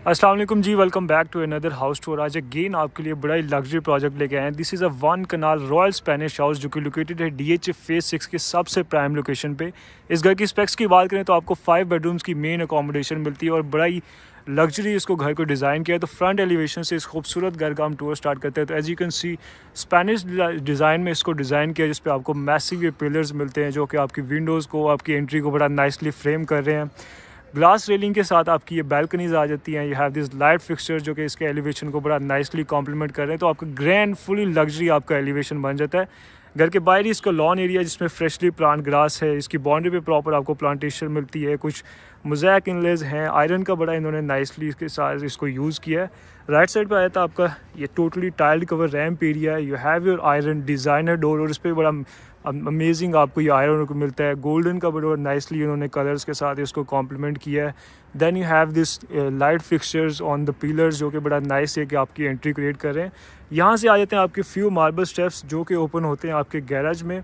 अस्सलाम वालेकुम जी, welcome back to another house tour. आज अगेन आपके लिए बड़ा ही लग्जरी प्रोजेक्ट लेके आए हैं। This is a 1 kanal royal Spanish house जो कि लोकेटेड है DH फेज 6 के सबसे प्राइम लोकेशन पे। इस घर की स्पेक्स की बात करें तो आपको 5 बेडरूम्स की मेन अकोमोडेशन मिलती है और बड़ा ही लग्जरी इसको घर को डिज़ाइन किया है। तो फ्रंट एलिवेशन से इस खूबसूरत घर का हम टूर स्टार्ट करते हैं। तो as you can see Spanish design में इसको डिज़ाइन किया, जिस पे आपको मैसिव ये पिलर्स मिलते हैं जो कि आपकी विंडोज़ को, आपकी एंट्री को बड़ा नाइसली फ्रेम कर रहे हैं। ग्लास रेलिंग के साथ आपकी ये बैल्कनीज आ जाती हैं। You have this light fixture जो कि इसके एलिवेशन को बड़ा नाइसली कॉम्प्लीमेंट कर रहे हैं। तो आपका ग्रैंड फुली लग्जरी आपका एलिवेशन बन जाता है। घर के बाहर ही इसका लॉन एरिया जिसमें फ्रेशली प्लांट ग्रास है। इसकी बाउंड्री पे प्रॉपर आपको प्लांटेशन मिलती है। कुछ मोज़ैक इनलेज हैं, आयरन का बड़ा इन्होंने नाइसली इसके साथ इसको यूज़ किया है। राइट साइड पे आया था आपका ये totally tiled cover ramp area है। You have your iron designer door और इस पर बड़ा अमेजिंग आपको ये आयरन को मिलता है। गोल्डन का बड़ा नाइसली उन्होंने कलर्स के साथ इसको कॉम्प्लीमेंट किया है। Then you have this light fixtures on the pillars जो कि बड़ा नाइस है कि आपकी एंट्री क्रिएट कर रहे हैं। यहाँ से आ जाते हैं आपके फ्यू मार्बल स्टेप्स जो कि ओपन होते हैं आपके गैराज में।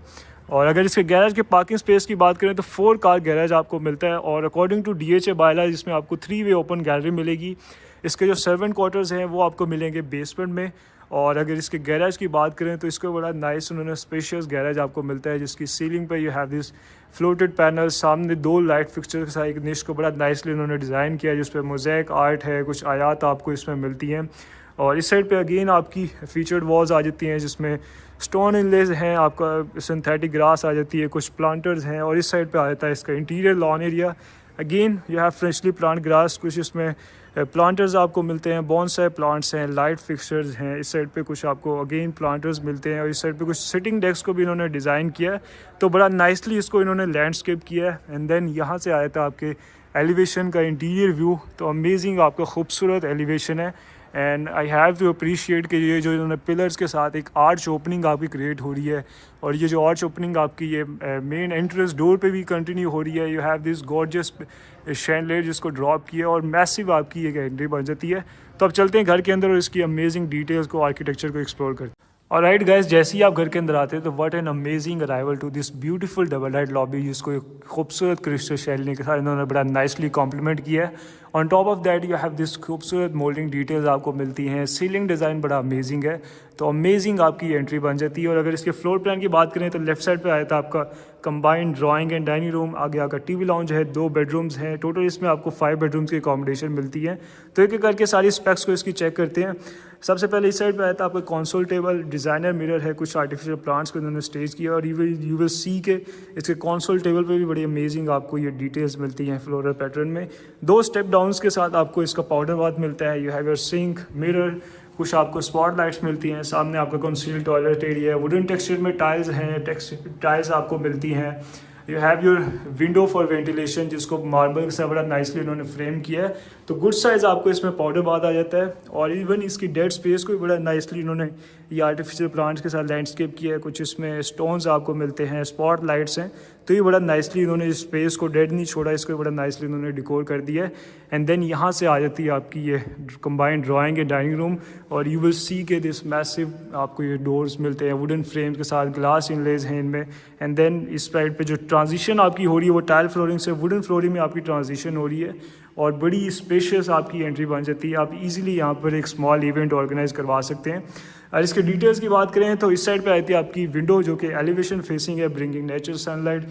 और अगर इसके गैराज के पार्किंग स्पेस की बात करें तो 4 कार गैराज आपको मिलता है और अकॉर्डिंग टू DHA बायला इसमें आपको 3 वे ओपन गैलरी मिलेगी। इसके जो सर्वेंट क्वार्टर्स हैं वो आपको मिलेंगे बेसमेंट में। और अगर इसके गैराज की बात करें तो इसको बड़ा नाइस उन्होंने स्पेशियस गैराज आपको मिलता है, जिसकी सीलिंग पे you have this floated panel. सामने 2 लाइट फिक्सचर के साथ एक निश को बड़ा नाइसली उन्होंने डिज़ाइन किया है जिस पे मोज़ैक आर्ट है, कुछ आयात आपको इसमें मिलती हैं। और इस साइड पे अगेन आपकी फीचर्ड वॉल्स आ जाती हैं जिसमें स्टोन इनलेज हैं, आपका सिंथेटिक ग्रास आ जाती है, कुछ प्लांटर्स हैं। और इस साइड पे आ जाता है इसका interior lawn area. Again you have freshly plant grass, कुछ इसमें प्लांटर्स आपको मिलते हैं, बॉन्साई प्लांट्स हैं, लाइट फिक्सचर्स हैं। इस साइड पे कुछ आपको अगेन प्लांटर्स मिलते हैं और इस साइड पे कुछ सिटिंग डेस्क को भी इन्होंने डिज़ाइन किया है। तो बड़ा नाइसली इसको इन्होंने लैंडस्केप किया है। एंड देन यहाँ से आया था आपके एलिवेशन का इंटीरियर व्यू। तो अमेजिंग आपका खूबसूरत एलिवेशन है। And I have to appreciate कि ये जो इन्होंने पिलर्स के साथ एक आर्च ओपनिंग आपकी क्रिएट हो रही है और ये जो आर्च ओपनिंग आपकी ये मेन एंट्रेंस डोर पे भी कंटिन्यू हो रही है। You have this gorgeous chandelier जिसको ड्रॉप किया और मैसिव आपकी एक एंट्री बन जाती है। तो अब चलते हैं घर के अंदर और इसकी अमेजिंग डिटेल्स को, आर्किटेक्चर को एक्सप्लोर करते हैं। और राइट गाइस, जैसे ही आप घर के अंदर आते हैं तो what an amazing arrival to this beautiful double light lobby जिसको एक खूबसूरत क्रिस्टल शैली के साथ इन्होंने बड़ा नाइसली कॉम्प्लीमेंट किया है। On top of that you have this खूबसूरत मोल्डिंग डिटेल्स आपको मिलती हैं। सीलिंग डिज़ाइन बड़ा अमेजिंग है। तो अमेजिंग आपकी एंट्री बन जाती है। और अगर इसके फ्लोर प्लान की बात करें तो लेफ्ट साइड पे आया था आपका combined drawing and dining room, आगे आपका टीवी लाउंज है, 2 बेडरूम्स हैं। टोटल इसमें आपको 5 बेडरूम्स की अकोमोडेशन मिलती है। तो एक एक करके सारी स्पेक्स को इसकी चेक करते हैं। सबसे पहले इस साइड पे आया था आपका कंसोल टेबल, डिज़ाइनर मिरर है, कुछ आर्टिफिशियल प्लांट्स को इन्होंने स्टेज किया और यू विल सी के इसके कंसोल टेबल पे भी बड़ी अमेजिंग आपको ये डिटेल्स मिलती हैं फ्लोरल पैटर्न में। 2 स्टेप डाउन्स के साथ आपको इसका पाउडर बाथ मिलता है। You have your sink, mirror, कुछ आपको स्पॉट लाइट्स मिलती हैं। सामने आपका कंसील्ड टॉयलेट एरिया है। वुडन टेक्सचर में टाइल्स हैं, टाइल्स आपको मिलती हैं। You have your window for ventilation जिसको मार्बल से बड़ा नाइसली उन्होंने फ्रेम किया है। तो गुड साइज़ आपको इसमें पाउडर बाथ आ जाता है। और इवन इसकी डेड स्पेस को भी बड़ा नाइसली इन्होंने ये आर्टिफिशियल प्लांट्स के साथ लैंडस्केप किया है। कुछ इसमें स्टोन्स आपको मिलते हैं, स्पॉट लाइट्स हैं। तो ये बड़ा नाइसली इन्होंने इस स्पेस को डेड नहीं छोड़ा, इसको बड़ा नाइसली इन्होंने डिकोर कर दिया है। एंड देन यहाँ से आ जाती है आपकी ये combined drawing and dining room. और यू विल सी के दिस मैसिव आपको ये डोर्स मिलते हैं, वुडन फ्रेम्स के साथ ग्लास इनलेज हैं इनमें। एंड देन इस साइड पे जो ट्रांजिशन आपकी हो रही है वो टाइल फ्लोरिंग से वुडन फ्लोरिंग में आपकी ट्रांजिशन हो रही है और बड़ी स्पेशियस आपकी एंट्री बन जाती है। आप इजीली यहाँ पर एक स्मॉल इवेंट ऑर्गेनाइज करवा सकते हैं। और इसके डिटेल्स की बात करें तो इस साइड पे आती है आपकी विंडो जो कि एलिवेशन फेसिंग है, ब्रिंगिंग नेचुरल सनलाइट।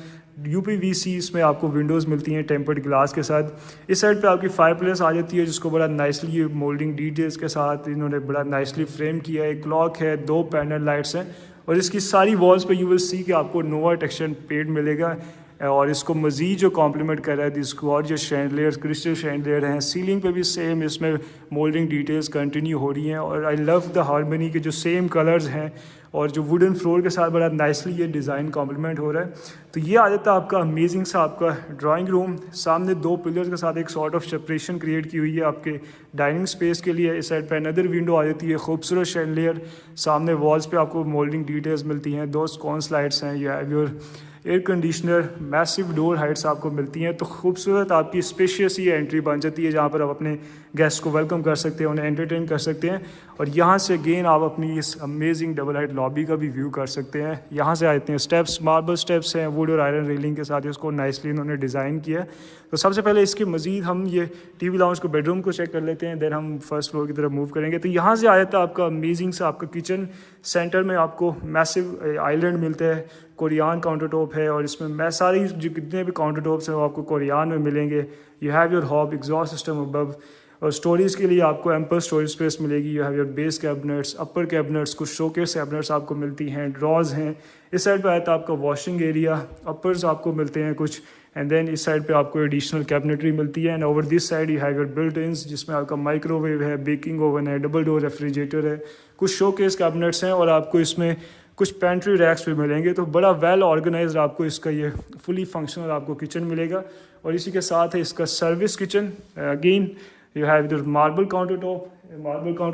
UPVC इसमें आपको विंडोज़ मिलती हैं टेम्पर्ड ग्लास के साथ। इस साइड पे आपकी फायरप्लेस आ जाती है जिसको बड़ा नाइसली मोल्डिंग डिटेल्स के साथ इन्होंने बड़ा नाइसली फ्रेम किया है। एक क्लॉक है, 2 पैनल लाइट्स हैं और इसकी सारी वॉल्स पे यू विल सी कि आपको नोवा टेक्सचर पेंट मिलेगा। और इसको मज़ीद जो कॉम्प्लीमेंट कर रहा है इसको और जो शैंडलियर, क्रिस्टल शैंडलियर हैं। सीलिंग पे भी सेम इसमें मोल्डिंग डिटेल्स कंटिन्यू हो रही हैं। और आई लव द हार्मनी के जो सेम कलर्स हैं और जो वुडन फ्लोर के साथ बड़ा नाइसली ये डिज़ाइन कॉम्प्लीमेंट हो रहा है। तो ये आ जाता है आपका अमेजिंग सा आपका ड्राइंग रूम। सामने 2 पिलर्स के साथ एक सॉर्ट ऑफ सेपरेशन क्रिएट की हुई है आपके डाइनिंग स्पेस के लिए। इस साइड पे अनदर विंडो आ जाती है, खूबसूरत शैंडलियर। सामने वॉल्स पे आपको मोल्डिंग डिटेल्स मिलती हैं, 2 स्कॉन्स लाइट्स हैं। You have your air conditioner, massive door Heights आपको मिलती हैं। तो खूबसूरत आपकी स्पेशियस ये एंट्री बन जाती है जहाँ पर आप अपने गेस्ट को वेलकम कर सकते हैं, उन्हें एंटरटेन कर सकते हैं। और यहाँ से अगेन आप अपनी इस अमेजिंग डबल हाइट लॉबी का भी व्यू कर सकते हैं। यहाँ से आते हैं स्टेप्स, मार्बल स्टेप्स हैं, वुड और आयरन रेलिंग के साथ इसको नाइसली इन्होंने डिज़ाइन किया है। तो सबसे पहले इसके मज़ीद हम ये टीवी लाउंज को, बेडरूम को चेक कर लेते हैं, देन हम फर्स्ट फ्लोर की तरफ मूव करेंगे। तो यहाँ से आया था आपका अमेजिंग सा आपका किचन, सेंटर में आपको मैसिव आइलैंड मिलता है, कोरियान काउंटर टॉप है, और इसमें मैं सारी जो कितने भी काउंटर टॉप्स हैं वो आपको कोरियान में मिलेंगे। You have your hob, exhaust system above, और स्टोरेज के लिए आपको एम्पल स्टोरेज स्पेस मिलेगी। You have your base cabinets, upper cabinets, कुछ शोकेस कैबिनेट्स आपको मिलती हैं, ड्रॉज हैं। इस साइड पे आया था आपका वॉशिंग एरिया, अपर्स आपको मिलते हैं कुछ, एंड देन इस साइड पे आपको एडिशनल कैबिनेटरी मिलती है। And over this side you have your built ins, जिसमें आपका माइक्रोवेव है, बेकिंग ओवन है, डबल डोर रेफ्रिजरेटर है, कुछ शोकेस कैबिनेट्स हैं, और आपको इसमें कुछ पेंट्री रैक्स भी मिलेंगे। तो बड़ा वेल ऑर्गेनाइज्ड आपको इसका ये फुली फंक्शनल आपको किचन मिलेगा। और इसी के साथ है इसका service kitchen. Again you have इधर मार्बल काउंटर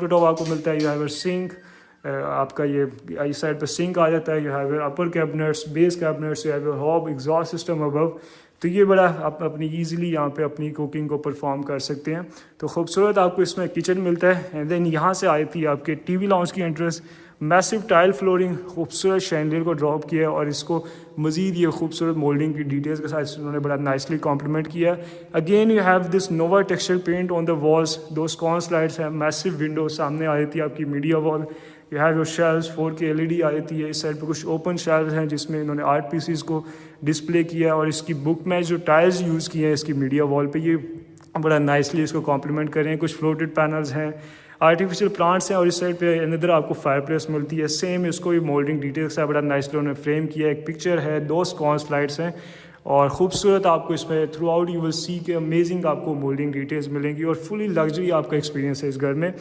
टॉप आपको मिलता है। यू हैव योर सिंक, आपका ये इस साइड पे सिंक आ जाता है। You have your upper cabinets, base cabinets, you have your hob, exhaust system above. तो ये बड़ा आप अपनी ईजिली यहाँ पे अपनी कुकिंग को परफॉर्म कर सकते हैं। तो खूबसूरत आपको इसमें किचन मिलता है। एंड देन यहाँ से आई थी आपके टीवी लाउंज की एंट्रेंस, मैसिव टाइल फ्लोरिंग, खूबसूरत शैंडलियर को ड्रॉप किया है, और इसको मज़ीद ये खूबसूरत मोल्डिंग की डिटेल्स के साथ उन्होंने बड़ा नाइसली कॉम्प्लीमेंट किया है। Again you have this nova texture paint on the walls, दो स्कॉन स्लाइड्स हैं, मैसिव विंडो सामने आ थी आपकी media wall. You have your shelves, 4K LED आ जाती है। इस साइड पे कुछ ओपन शेल्व्स हैं जिसमें इन्होंने आर्ट पीसीस को डिस्प्ले किया है, और इसकी बुक में जो टाइल्स यूज़ किए हैं इसकी मीडिया वॉल पे, ये बड़ा नाइसली इसको कॉम्प्लीमेंट कर रहे हैं। कुछ फ्लोटेड पैनल्स हैं, आर्टिफिशियल प्लांट्स हैं, और इस साइड पे अंदर आपको फायर प्लेस मिलती है। सेम इसको भी मोल्डिंग डिटेल्स है, बड़ा नाइसली उन्होंने फ्रेम किया है। एक पिक्चर है, दो स्कॉन स्लाइड्स हैं, और खूबसूरत आपको इसमें through out you will see के अमेजिंग आपको मोल्डिंग डिटेल्स मिलेंगी, और फुली लग्जरी आपका एक्सपीरियंस है इस घर में।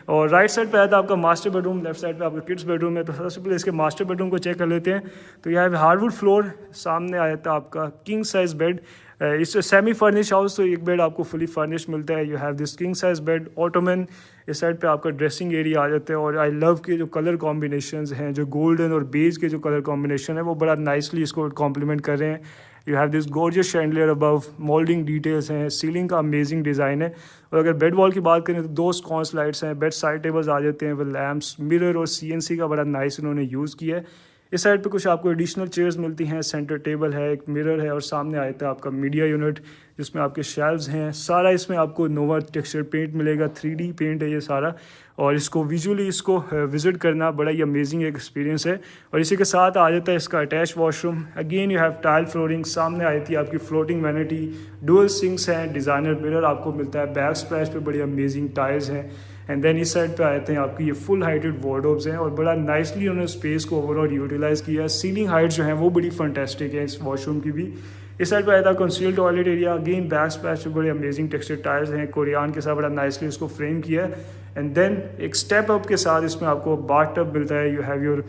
और राइट साइड पे आया था आपका मास्टर बेडरूम, लेफ्ट साइड पे आपका किड्स बेडरूम है। तो सबसे पहले इसके मास्टर बेडरूम को चेक कर लेते हैं। तो यहाँ हार्डवुड फ्लोर, सामने आया था आपका किंग साइज बेड। इस सेमी फर्निश हाउस, तो एक बेड आपको फुली फर्निश मिलता है। You have this king size bed, Ottoman. इस साइड पे आपका ड्रेसिंग एरिया आ जाता है, और आई लव के जो कलर कॉम्बिनेशंस हैं, जो गोल्डन और बेज के जो कलर कॉम्बिनेशन है वो बड़ा नाइसली इसको कॉम्प्लीमेंट कर रहे हैं। You have this gorgeous chandelier above, moulding details हैं, सीलिंग का अमेजिंग डिज़ाइन है। और अगर बेड वॉल की बात करें तो दो स्कॉन स्लाइड्स हैं, बेड साइड टेबल्स आ जाते हैं विद लैम्प्स, मिरर और CNC का बड़ा नाइस उन्होंने यूज़ किया है। इस साइड पे कुछ आपको एडिशनल चेयर्स मिलती हैं, सेंटर टेबल है, एक मिरर है, और सामने आया था आपका मीडिया यूनिट जिसमें आपके शेल्व्स हैं। सारा इसमें आपको नोवा टेक्सचर पेंट मिलेगा, 3D पेंट है ये सारा, और इसको विजुअली इसको विजिट करना बड़ा ही अमेजिंग एक एक्सपीरियंस है। और इसी के साथ आ जाता है इसका attach washroom. Again you have tile flooring, सामने आई थी आपकी फ्लोटिंग वैनिटी, डुअल सिंक्स हैं, डिज़ाइनर मिरर आपको मिलता है, बैक स्प्लैश पे बड़ी अमेजिंग टाइल्स हैं। एंड देन इस साइड पे आए थे आपकी ये फुल हाइटेड वार्डरोब्स हैं, और बड़ा नाइसली उन्होंने स्पेस को ओवरऑल यूटिलाइज़ किया है। सीलिंग हाइट जो है वो बड़ी फंटेस्टिक है इस वॉशरूम की भी। इस साइड पे आया था conceal toilet area, again back splash पे बड़े अमेजिंग टेक्सचर टाइल्स हैं, कोरियान के साथ बड़ा नाइसली उसको फ्रेम किया है। एंड देन एक स्टेप अप के साथ इसमें आपको बाथ टब मिलता है। You have your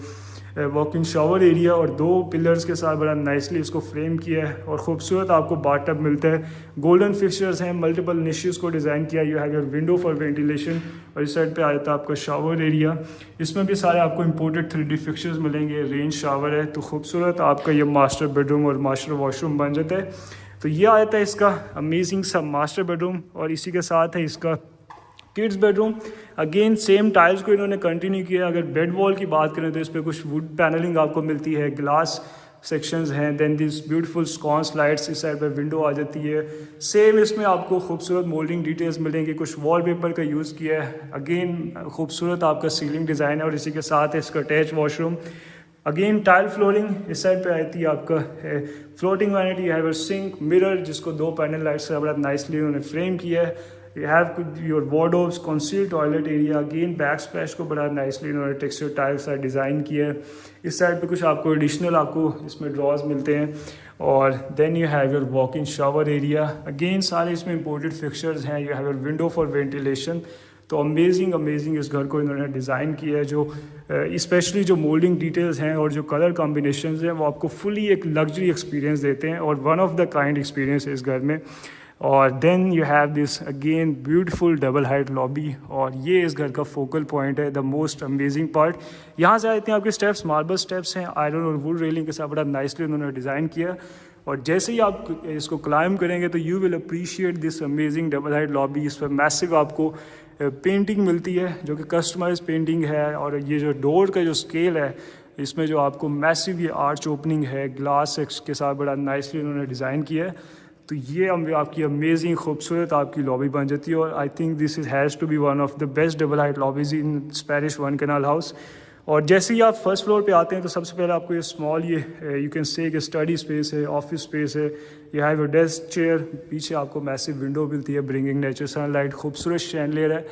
walk in shower area, और दो पिलर्स के साथ बड़ा नाइसली इसको फ्रेम किया है, और खूबसूरत आपको बाथ टब मिलता है। गोल्डन फिक्सचर्स हैं, मल्टीपल निशेस को डिज़ाइन किया। You have your window for ventilation, और इस साइड पे आया था आपका शावर एरिया, इसमें भी सारे आपको इंपोर्टेड 3D फिक्सचर्स मिलेंगे, रेंज शावर है। तो खूबसूरत आपका ये मास्टर बेडरूम और मास्टर वॉशरूम बन जाता है। तो ये आया था इसका अमेजिंग सा मास्टर बेडरूम, और इसी के साथ है इसका kids bedroom. Again same tiles को इन्होंने कंटिन्यू किया। अगर बेड वॉल की बात करें तो इस पर कुछ वुड पैनलिंग आपको मिलती है, ग्लास सेक्शंस हैं, देन दिस ब्यूटीफुल स्कॉन स्लाइड्स, इस साइड पर विंडो आ जाती है। सेम इसमें आपको खूबसूरत मोल्डिंग डिटेल्स मिलेंगे, कुछ वॉलपेपर का यूज़ किया है। अगेन खूबसूरत आपका सीलिंग डिज़ाइन है, और इसी के साथ है इसका attach washroom. Again tile flooring, इस साइड पे आई थी आपका floating vanity, have a sink, mirror जिसको दो पैनल लाइट्स से बड़ा नाइसली उन्होंने फ्रेम किया है। You have your wardrobes, conceal toilet area, again back splash को बड़ा नाइसली उन्होंने टेक्सचर टाइल सा डिज़ाइन किया है। इस साइड पे कुछ आपको एडिशनल आपको इसमें ड्रॉज मिलते हैं, और then you have your walk in shower area. Again सारे इसमें इंपोर्टेड फिक्सचर्स हैं। You have your window for ventilation. तो अमेजिंग इस घर को इन्होंने डिज़ाइन किया है, जो स्पेशली जो मोल्डिंग डिटेल्स हैं और जो कलर कॉम्बिनेशंस हैं वो आपको फुली एक लग्जरी एक्सपीरियंस देते हैं, और one of the kind experience है इस घर में। और then you have this again beautiful double height lobby, और ये इस घर का फोकल पॉइंट है, द मोस्ट अमेजिंग पार्ट। यहाँ से आते हैं आपके स्टेप्स, मार्बल स्टेप्स हैं, आयरन और वुड रेलिंग के साथ बड़ा नाइसली उन्होंने डिज़ाइन किया। और जैसे ही आप इसको क्लाइम करेंगे तो you will appreciate this amazing double height lobby. इस पर मैसिव आपको पेंटिंग मिलती है जो कि कस्टमाइज पेंटिंग है, और ये जो डोर का जो स्केल है इसमें जो आपको मैसिव ये आर्च ओपनिंग है ग्लास के साथ बड़ा नाइसली उन्होंने डिज़ाइन किया है। तो ये आपकी अमेजिंग खूबसूरत आपकी लॉबी बन जाती है, और I think this is has to be one of the best double height lobbies in Spanish one canal house. और जैसे ही आप फर्स्ट फ्लोर पे आते हैं तो सबसे पहले आपको ये स्मॉल यू कैन से कि स्टडी स्पेस है, ऑफिस स्पेस है, ये हैव अ डेस्क चेयर, पीछे आपको मैसिव विंडो मिलती है ब्रिंगिंग नेचर सनलाइट, खूबसूरत शैंडलियर है।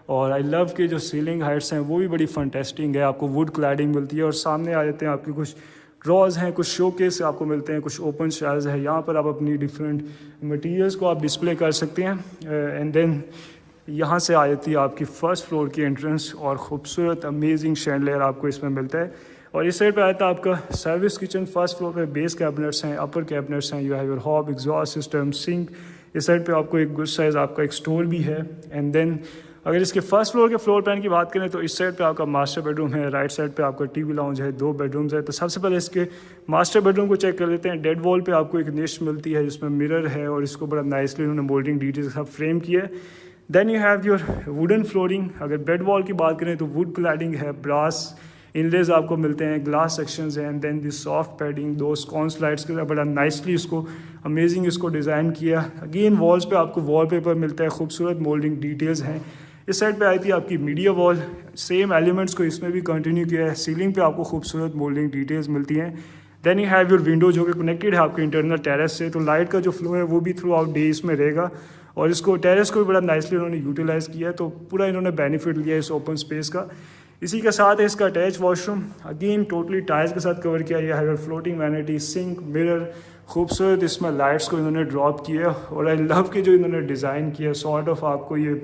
और आई लव के जो सीलिंग हाइट्स हैं वो भी बड़ी फंटेस्टिंग है, आपको वुड क्लैडिंग मिलती है। और सामने आ जाते हैं आपकी कुछ ड्रॉज हैं, कुछ शोकेस आपको मिलते हैं, कुछ ओपन शेल्व्स है, यहाँ पर आप अपनी डिफरेंट मटेरियल्स को आप डिस्प्ले कर सकते हैं। एंड देन यहाँ से आ जाती है आपकी फ़र्स्ट फ्लोर की एंट्रेंस, और ख़ूबसूरत अमेजिंग शैंडलियर आपको इसमें मिलता है। और इस साइड पे आता है आपका सर्विस किचन। फर्स्ट फ्लोर पे बेस कैबिनेट्स हैं, अपर कैबिनेट्स हैं, you have your hob, exhaust system, sink. इस साइड पे आपको एक गुड साइज़ आपका एक स्टोर भी है। एंड देन अगर इसके फर्स्ट फ्लोर के फ्लोर प्लान की बात करें तो इस साइड पे आपका मास्टर बेडरूम है, राइट साइड पे आपका टीवी लाउंज है, 2 बेडरूम्स है। तो सबसे पहले इसके मास्टर बेडरूम को चेक कर लेते हैं। डेड वॉल पे आपको एक निश मिलती है जिसमें मिरर है, और इसको बड़ा नाइसली उन्होंने मोल्डिंग डिटेल्स के साथ फ्रेम किया है। Then you have your wooden flooring. अगर बेड वॉल की बात करें तो वुड क्लैडिंग है, ब्रास इनलेज आपको मिलते हैं, ग्लास सेक्शंस हैं, and then this soft padding, 2 sconce lights के साथ बड़ा नाइसली इसको अमेजिंग इसको डिज़ाइन किया। अगेन वॉल्स पे आपको वॉलपेपर मिलता है, खूबसूरत मोल्डिंग डिटेल्स हैं। इस साइड पे आई थी आपकी मीडिया वॉल, सेम एलिमेंट्स को इसमें भी कंटिन्यू किया है। सीलिंग पे आपको खूबसूरत मोल्डिंग डिटेल्स मिलती हैं। Then you have your window जो कि कनेक्टेड है आपके इंटरनल टेरेस से, तो लाइट का जो फ्लो है वो भी थ्रू आउट डे इसमें रहेगा। और इसको टेरेस को भी बड़ा नाइसली उन्होंने यूटिलाइज़ किया है, तो पूरा इन्होंने बेनिफिट लिया है इस ओपन स्पेस का। इसी के साथ है इसका attach washroom, again totally tiles के साथ कवर किया। यह है फ्लोटिंग वैनिटी, सिंक, मिरर, खूबसूरत इसमें लाइट्स को इन्होंने ड्रॉप किया। और आई लव के जो इन्होंने डिज़ाइन किया, सॉर्ट ऑफ आपको ये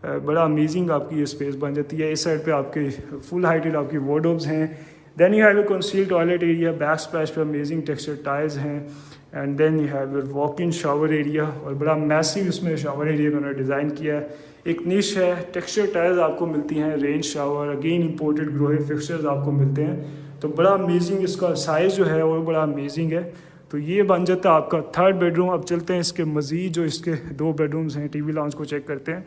बड़ा अमेजिंग आपकी ये स्पेस बन जाती है। इस साइड पे आपके फुल हाइटेड आपकी वार्डरोब्स हैं। Then you have a concealed toilet area, back splash पे अमेजिंग टेक्सचर टाइल्स हैं। And then you have your walk in shower area, और बड़ा मैसिव इसमें शावर एरिया उन्होंने डिज़ाइन किया है। एक निश है, टेक्सचर टाइल्स आपको मिलती हैं, range shower, again imported Grohe fixtures आपको मिलते हैं। तो बड़ा अमेजिंग इसका साइज़ जो है वो बड़ा अमेजिंग है। तो ये बन जाता है आपका थर्ड बेडरूम। अब चलते हैं इसके मज़ीद जो इसके 2 बेडरूम्स हैं, टीवी लाउंज को चेक करते हैं।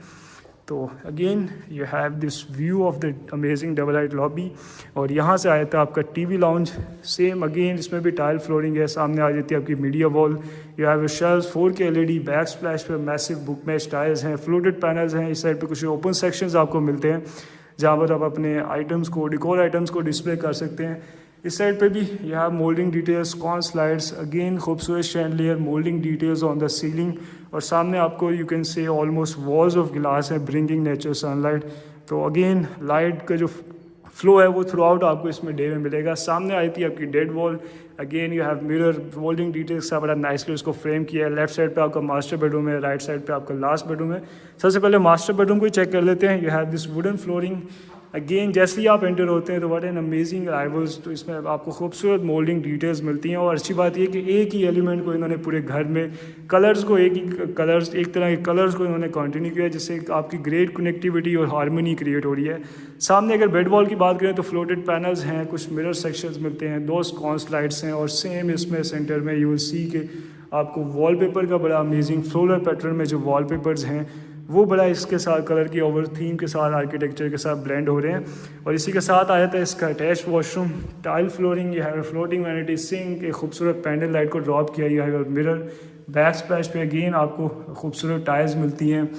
तो again you have this view of the amazing double height lobby, और यहाँ से आया था आपका टीवी लाउंज। सेम अगेन इसमें भी टाइल फ्लोरिंग है, सामने आ जाती है आपकी media wall. You have shelves, 4K LED, back splash पे मैसिव बुक मैच टाइल्स हैं, फ्लोटेड पैनल्स हैं। इस साइड पे कुछ ओपन सेक्शंस आपको मिलते हैं जहाँ पर आप अपने आइटम्स को, डिकोर आइटम्स को डिस्प्ले कर सकते हैं। इस साइड पे भी यहाँ moulding details, sconce lights, again खूबसूरत chandelier, moulding details on the ceiling. और सामने आपको you can say almost walls of glass है, ब्रिंगिंग नेचर सनलाइट। तो अगेन लाइट का जो फ्लो है वो थ्रू आउट आपको इसमें डे में मिलेगा। सामने आई थी आपकी dead wall, again you have mirror, moulding details का बड़ा नाइसली उसको फ्रेम किया है। लेफ्ट साइड पे आपका मास्टर बेडरूम है, राइट साइड पे आपका लास्ट बेडरूम है। सबसे पहले मास्टर बेडरूम को ही चेक कर लेते हैं। You have this wooden flooring, again जैसे ही आप एंटर होते हैं तो व्हाट एन अमेजिंग अराइवल्स। तो इसमें आपको खूबसूरत मोल्डिंग डिटेल्स मिलती हैं। और अच्छी बात यह कि एक ही एलिमेंट को इन्होंने पूरे घर में कलर्स को एक तरह के कलर्स को इन्होंने कंटिन्यू किया, जिससे आपकी ग्रेट कनेक्टिविटी और हार्मनी क्रिएट हो रही है। सामने अगर बेड वॉल की बात करें तो फ्लोटेड पैनल्स हैं, कुछ मिरर सेक्शंस मिलते हैं, 2 स्कॉन स्लाइड्स हैं, और सेम इसमें सेंटर में यू विल सी के आपको वॉलपेपर का बड़ा अमेजिंग फ्लोरल पैटर्न में जो वॉलपेपर्स हैं वो बड़ा इसके साथ कलर की ओवर थीम के साथ आर्किटेक्चर के साथ ब्लेंड हो रहे हैं। और इसी के साथ आया था इसका अटैच वॉशरूम, टाइल फ्लोरिंग, यह है फ्लोटिंग वैनिटी, सिंक, एक खूबसूरत पैंडल लाइट को ड्रॉप किया, यह है मिरर, बैक स्प्लैश पे अगेन आपको खूबसूरत टाइल्स मिलती हैं।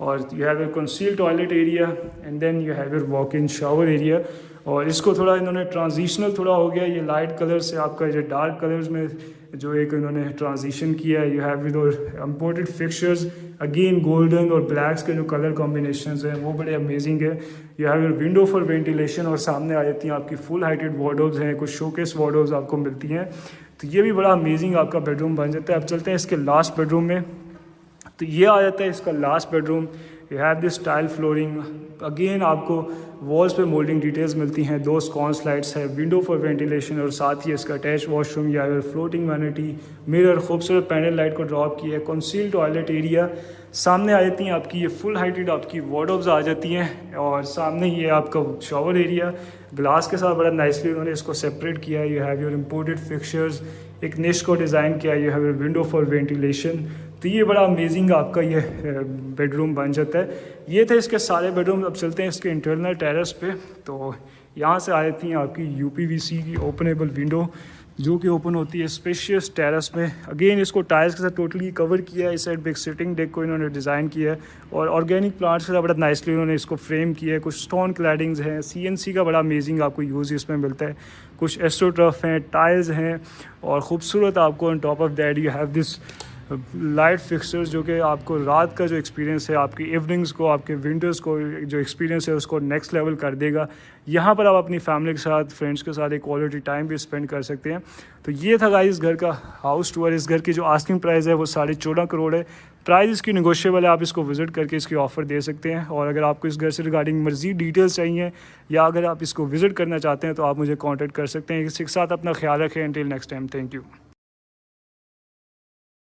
और you have a concealed toilet area, and then you have your walk in shower area. और इसको थोड़ा इन्होंने ट्रांजिशनल थोड़ा हो गया, ये लाइट कलर से आपका जो डार्क कलर्स में जो एक इन्होंने ट्रांजिशन किया है। You have with imported fixtures, again golden और ब्लैक्स के जो कलर कॉम्बिनेशंस हैं वो बड़े अमेजिंग है। You have your window for ventilation, और सामने आ जाती हैं आपकी फुल हाइटेड वार्डरोब्स हैं, कुछ शोकेस वार्डरोब्स आपको मिलती हैं। तो ये भी बड़ा अमेजिंग आपका बेडरूम बन जाता है। अब चलते हैं इसके लास्ट बेडरूम में। तो ये आ जाता है इसका last bedroom. You have this tile flooring, again आपको वॉल्स पे मोल्डिंग डिटेल्स मिलती हैं, 2 स्कॉन स्लाइड्स है, विंडो फॉर वेंटिलेशन, और साथ ही इसका अटैच वॉशरूम या फ्लोटिंग वैनिटी, मिरर, खूबसूरत पैनल लाइट को ड्रॉप किया है, कंसील्ड टॉयलेट एरिया। सामने आ जाती हैं आपकी ये फुल हाइटेड आपकी वार्डरोब्स आ जाती हैं, और सामने ये आपका शावर एरिया ग्लास के साथ बड़ा नाइसली उन्होंने इसको सेपरेट किया है। You have your imported fixtures, एक निश को डिज़ाइन किया, you have a window for ventilation. तो ये बड़ा अमेजिंग आपका ये बेडरूम बन जाता है। ये थे इसके सारे बेडरूम। अब चलते हैं इसके इंटरनल टेरेस पे। तो यहाँ से आई थी आपकी UPVC की ओपनेबल विंडो जो कि ओपन होती है स्पेशियस टेरेस में। अगेन इसको टाइल्स के साथ टोटली कवर किया है। इस साइड पे एक सिटिंग डेक को इन्होंने डिज़ाइन किया है और ऑर्गेनिक प्लांट्स के साथ बड़ा नाइसली उन्होंने इसको फ्रेम किया है। कुछ स्टोन क्लैडिंग्स हैं, CNC का बड़ा अमेजिंग आपको यूज़ इसमें मिलता है। कुछ एस्ट्रोटर्फ हैं, टाइल्स हैं और ख़ूबसूरत आपको on top of that you have this light fixers जो कि आपको रात का जो एक्सपीरियंस है, आपकी इवनिंग्स को, आपके विंटर्स को जो एक्सपीरियंस है उसको नेक्स्ट लेवल कर देगा। यहाँ पर आप अपनी फैमिली के साथ, फ्रेंड्स के साथ एक क्वालिटी टाइम भी स्पेंड कर सकते हैं। तो ये था गाइस घर का हाउस टूर। इस घर की जो आस्किंग प्राइस है वो 14.5 करोड़ है। प्राइस इसकी नेगोशिएबल है, आप इसको विज़िट करके इसकी ऑफ़र दे सकते हैं। और अगर आपको इस घर से रिगार्डिंग मज़ीद डिटेल्स चाहिए या अगर आप इसको विज़िट करना चाहते हैं तो आप मुझे कॉन्टैक्ट कर सकते हैं। इसके साथ अपना ख्याल रखें। Until next time, thank you.